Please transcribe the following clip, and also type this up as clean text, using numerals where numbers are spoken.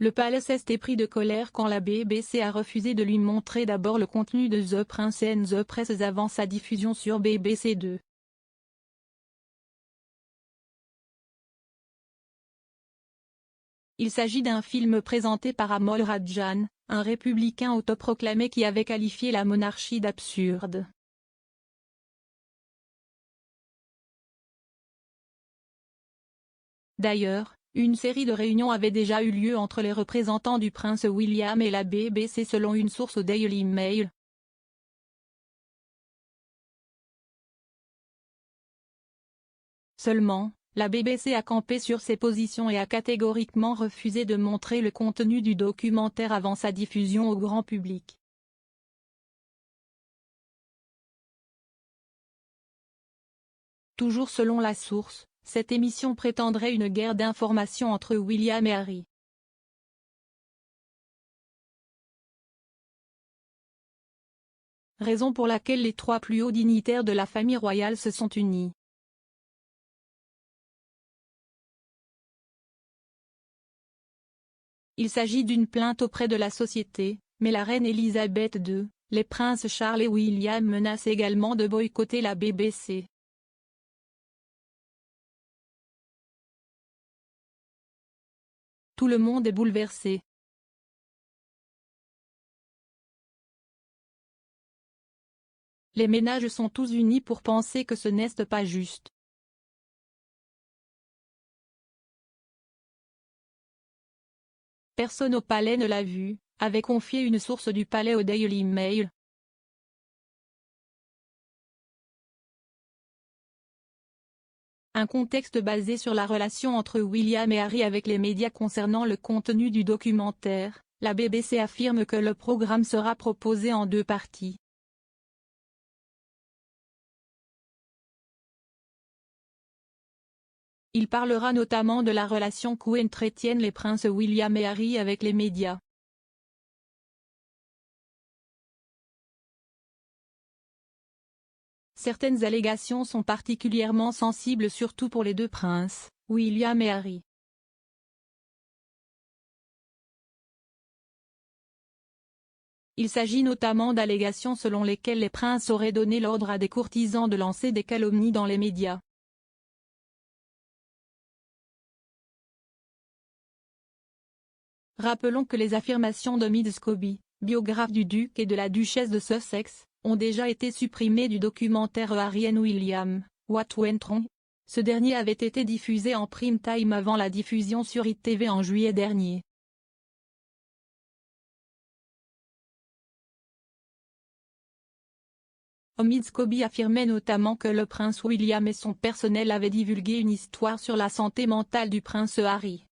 Le palace est épris de colère quand la BBC a refusé de lui montrer d'abord le contenu de The Prince and the Princess avant sa diffusion sur BBC 2. Il s'agit d'un film présenté par Amol Rajan, un républicain autoproclamé qui avait qualifié la monarchie d'absurde. D'ailleurs, une série de réunions avait déjà eu lieu entre les représentants du prince William et la BBC selon une source au Daily Mail. Seulement, la BBC a campé sur ses positions et a catégoriquement refusé de montrer le contenu du documentaire avant sa diffusion au grand public. Toujours selon la source, cette émission prétendrait une guerre d'information entre William et Harry. Raison pour laquelle les trois plus hauts dignitaires de la famille royale se sont unis. Il s'agit d'une plainte auprès de la société, mais la reine Elisabeth II, les princes Charles et William menacent également de boycotter la BBC. Tout le monde est bouleversé. Les ménages sont tous unis pour penser que ce n'est pas juste. Personne au palais ne l'a vu, avait confié une source du palais au Daily Mail. Un contexte basé sur la relation entre William et Harry avec les médias concernant le contenu du documentaire, la BBC affirme que le programme sera proposé en 2 parties. Il parlera notamment de la relation qu'entretiennent les princes William et Harry avec les médias. Certaines allégations sont particulièrement sensibles surtout pour les 2 princes, William et Harry. Il s'agit notamment d'allégations selon lesquelles les princes auraient donné l'ordre à des courtisans de lancer des calomnies dans les médias. Rappelons que les affirmations d'Omid Scobie, biographe du duc et de la duchesse de Sussex, ont déjà été supprimées du documentaire Harry and William, What Went Wrong. Ce dernier avait été diffusé en prime time avant la diffusion sur ITV en juillet dernier. Omid Scobie affirmait notamment que le prince William et son personnel avaient divulgué une histoire sur la santé mentale du prince Harry.